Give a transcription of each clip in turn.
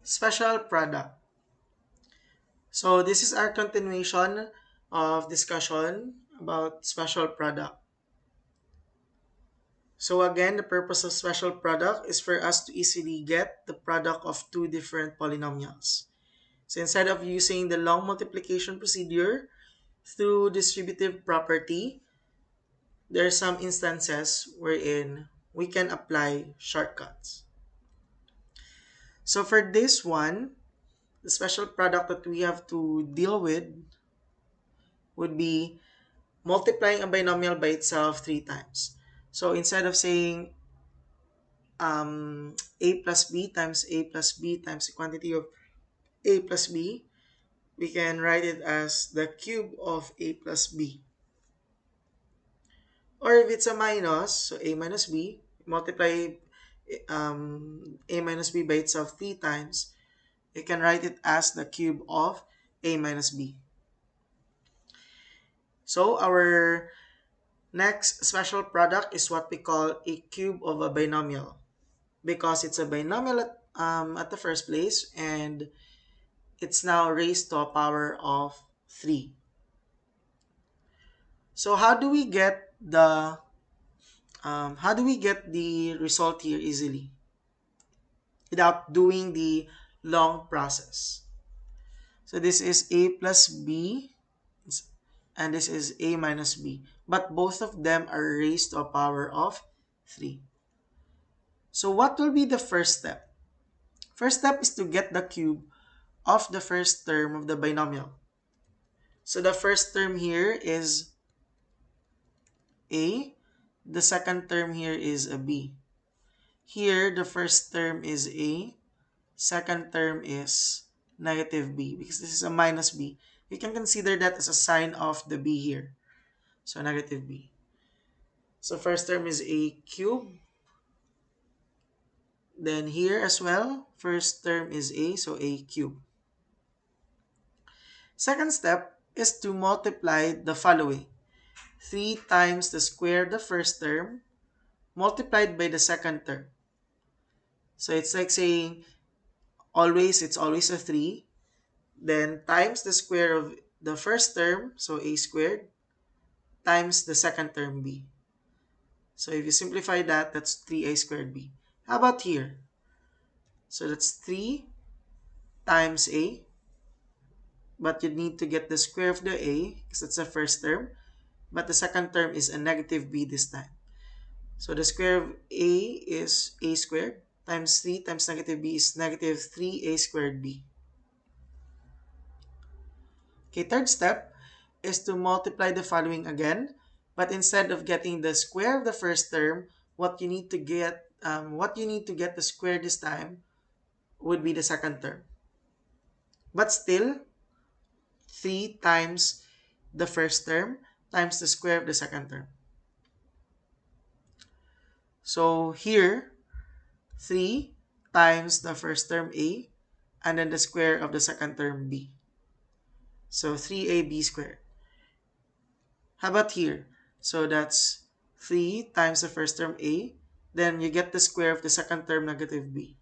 Special product. So this is our continuation of discussion about special product. So again, the purpose of special product is for us to easily get the product of two different polynomials. So instead of using the long multiplication procedure through distributive property, there are some instances wherein we can apply shortcuts. So for this one, the special product that we have to deal with would be multiplying a binomial by itself three times. So instead of saying a plus b times a plus b times the quantity of a plus b, we can write it as the cube of a plus b. Or if it's a minus, so a minus b, multiply a minus b by itself three times, you can write it as the cube of a minus b. So our next special product is what we call a cube of a binomial, because it's a binomial at the first place and it's now raised to a power of 3. So how do we get the result here easily without doing the long process? So this is a plus b and this is a minus b, but both of them are raised to a power of 3. So what will be the first step? First step is to get the cube of the first term of the binomial. So the first term here is a, the second term here is a b. Here, the first term is a, second term is negative b, because this is a minus b. You can consider that as a sign of the b here. So negative b. So first term is a cube. Then here as well, first term is a, so a cube. Second step is to multiply the following. 3 times the square of the first term multiplied by the second term. So it's like saying it's always a 3. Then times the square of the first term, so a squared, times the second term b. So if you simplify that, that's 3a squared b. How about here? So that's 3 times a, but you need to get the square of the a because that's the first term, but the second term is a negative b this time. So the square of a is a squared times 3 times negative b is negative 3a squared b. Okay, third step is to multiply the following again, but instead of getting the square of the first term, what you need to get the square this time would be the second term. But still, 3 times the first term times the square of the second term. So here, 3 times the first term a, and then the square of the second term b. So 3ab squared. How about here? So that's 3 times the first term a, then you get the square of the second term negative b.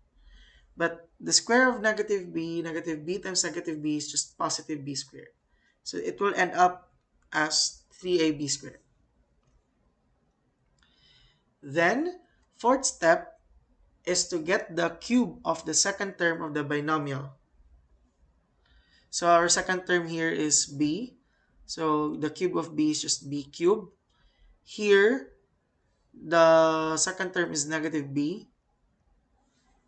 But the square of negative b times negative b is just positive b squared. So it will end up as 3ab squared. Then, fourth step is to get the cube of the second term of the binomial. So our second term here is b. So the cube of b is just b cubed. Here, the second term is negative b.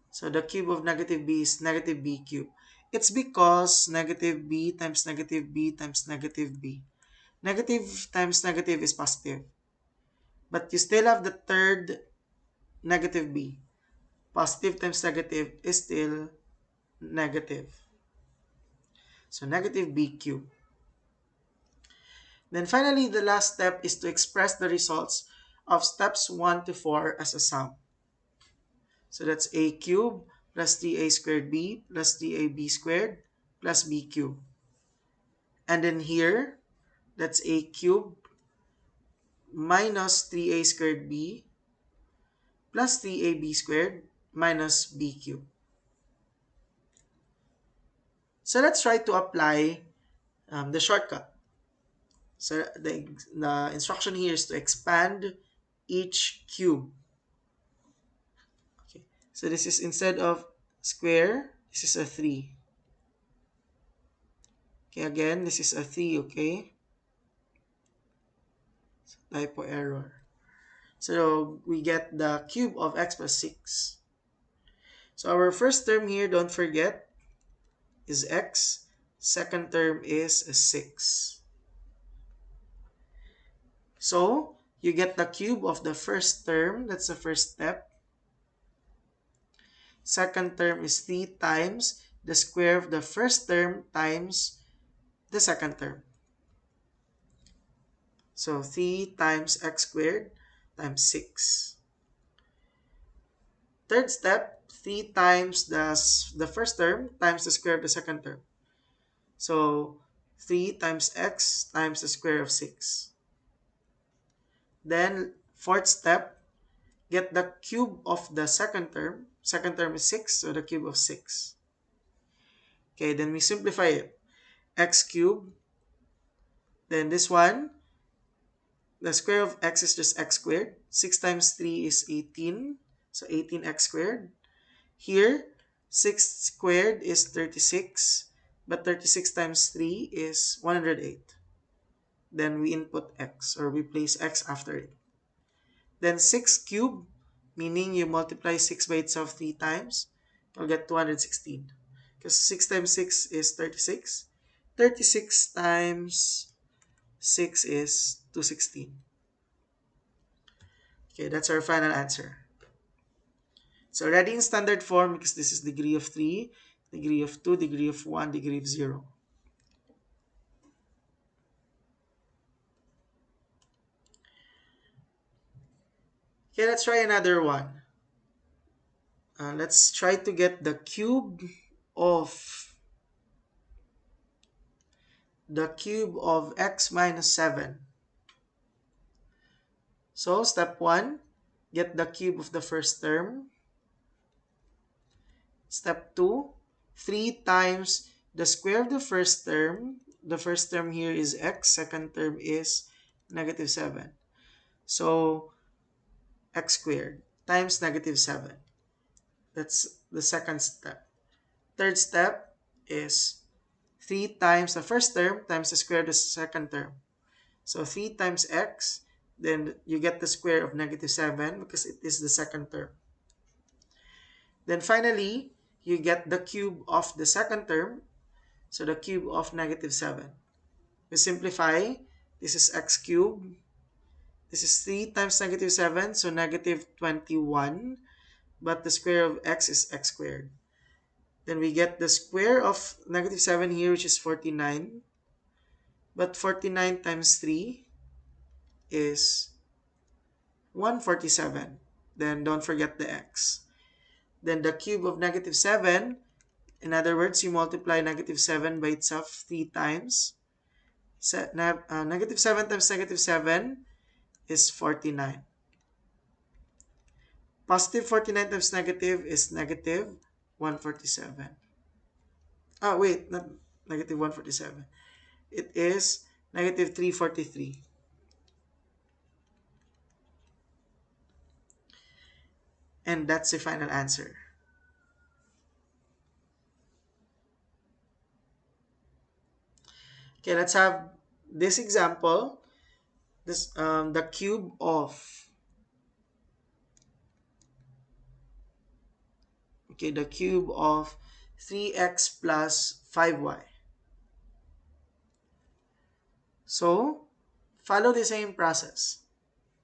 So the cube of negative b is negative b cubed. It's because negative b times negative b times negative b. Negative times negative is positive. But you still have the third negative b. Positive times negative is still negative. So negative b cubed. Then finally, the last step is to express the results of steps 1 to 4 as a sum. So that's a cubed plus 3a squared b plus 3ab squared plus b cubed. And then here, that's a cubed minus 3a squared b plus 3ab squared minus b cubed. So let's try to apply the shortcut. So the instruction here is to expand each cube. Okay. So this is, instead of square, this is a 3. Okay, again, this is a 3, okay? Typo error. So we get the cube of x plus 6. So our first term here, don't forget, is x. Second term is a 6. So you get the cube of the first term. That's the first step. Second term is 3 times the square of the first term times the second term. So 3 times x squared times 6. Third step, 3 times the first term times the square of the second term. So 3 times x times the square of 6. Then fourth step, get the cube of the second term. Second term is 6, so the cube of 6. Okay, then we simplify it. X cubed. Then this one, the square of x is just x squared. 6 times 3 is 18. So 18x squared. Here, 6 squared is 36. But 36 times 3 is 108. Then we input x, or we place x after it. Then 6 cubed, meaning you multiply 6 by itself 3 times, you'll get 216. Because 6 times 6 is 36. 36 times 6 is 216. Okay, that's our final answer. It's already in standard form because this is degree of 3, degree of 2, degree of 1, degree of 0. Okay, let's try another one. Let's try to get the cube of x minus 7. So step 1, get the cube of the first term. Step 2, 3 times the square of the first term. The first term here is x, second term is negative 7. So x squared times negative 7. That's the second step. Third step is 3 times the first term times the square of the second term. So 3 times x, then you get the square of negative 7 because it is the second term. Then finally, you get the cube of the second term. So the cube of negative 7. We simplify. This is x cubed. This is 3 times negative 7, so negative 21. But the square of x is x squared. Then we get the square of negative 7 here, which is 49. But 49 times 3 is 147. Then don't forget the x. Then the cube of negative 7, in other words, you multiply negative 7 by itself 3 times. Negative 7 times negative 7 is 49. Positive 49 times negative is negative 147. Wait, not negative 147. It is negative 343. And that's the final answer. Okay, let's have this example. This the cube of the cube of 3x plus 5y. So follow the same process.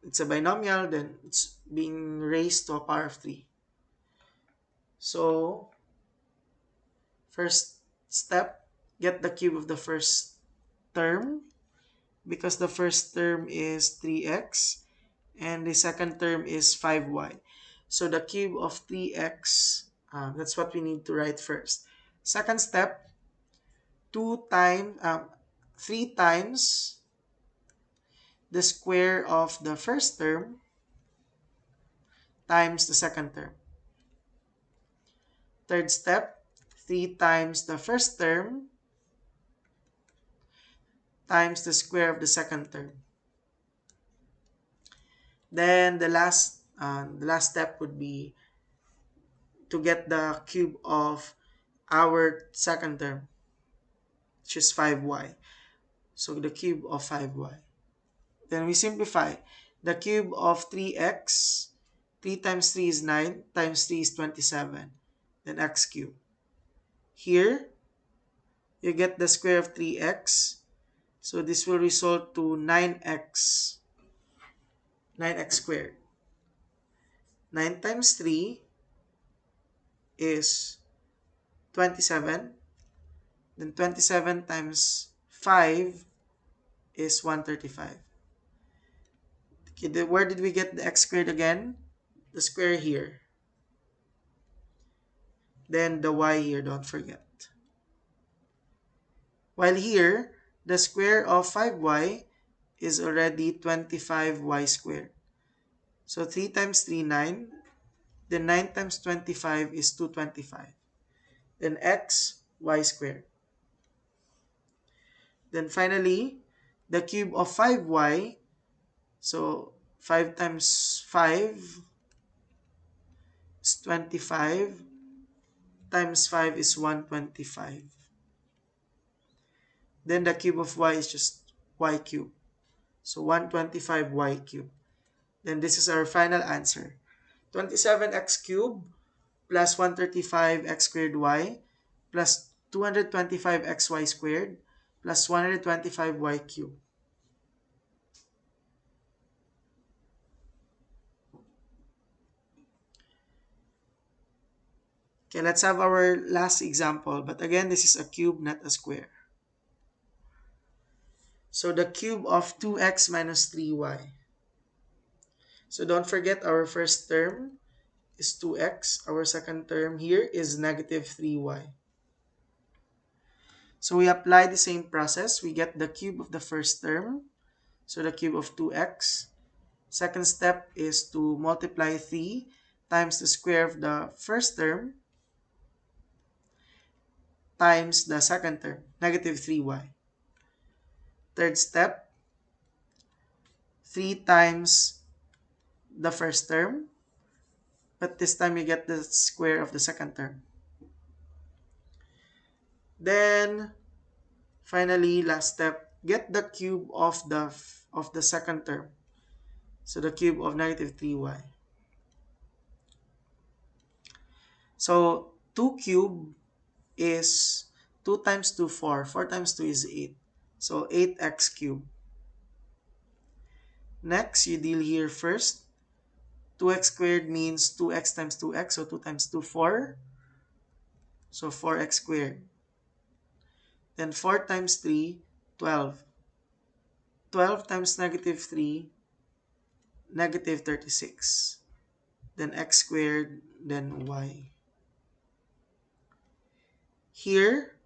It's a binomial, then it's being raised to a power of 3. So first step, get the cube of the first term because the first term is 3x and the second term is 5y. So the cube of 3x, that's what we need to write first. Second step, 3 times the square of the first term times the second term. Third step, 3 times the first term times the square of the second term. Then the last step would be to get the cube of our second term, which is 5y. So the cube of 5y. Then we simplify. The cube of 3x, 3 times 3 is 9, times 3 is 27. Then x cubed. Here, you get the square of 3x. So this will result to 9x squared. 9 times 3 is 27. Then 27 times 5 is 135. Okay, where did we get the x squared again? The square here. Then the y here, don't forget. While here, the square of 5y is already 25y squared. So 3 times 3, 9. Then 9 times 25 is 225. Then x, y squared. Then finally, the cube of 5y, so 5 times 5 is 25, times 5 is 125. Then the cube of y is just y cubed. So 125y cubed. Then this is our final answer. 27x cubed plus 135x squared y plus 225xy squared plus 125y cubed. Okay, let's have our last example. But again, this is a cube, not a square. So the cube of 2x minus 3y. So don't forget our first term is 2x. Our second term here is negative 3y. So we apply the same process. We get the cube of the first term. So the cube of 2x. Second step is to multiply 3 times the square of the first term times the second term, negative 3y. Third step, 3 times the first term, but this time you get the square of the second term. Then, finally, last step, get the cube of the second term. So the cube of negative 3y. So 2 cube is 2 times 2, 4. 4 times 2 is 8. So 8x cubed. Next, you deal here first. 2x squared means 2x times 2x. So 2 times 2, 4. So 4x squared. Then 4 times 3, 12. 12 times negative 3, negative 36. Then x squared, then y. Here,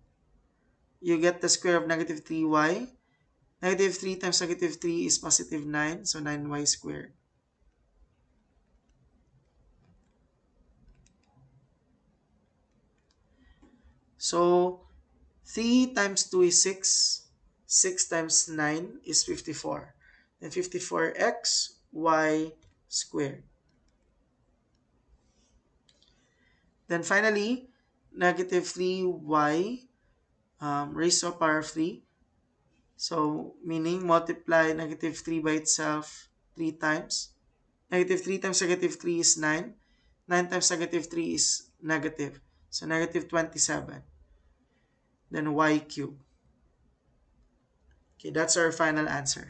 you get the square of negative 3y. Negative 3 times negative 3 is positive 9, so 9y squared. So 3 times 2 is 6. 6 times 9 is 54. Then 54x y squared. Then finally, negative 3y raised to a power of 3. So meaning multiply negative 3 by itself 3 times. Negative 3 times negative 3 is 9. 9 times negative 3 is negative. So negative 27. Then y cubed. Okay, that's our final answer.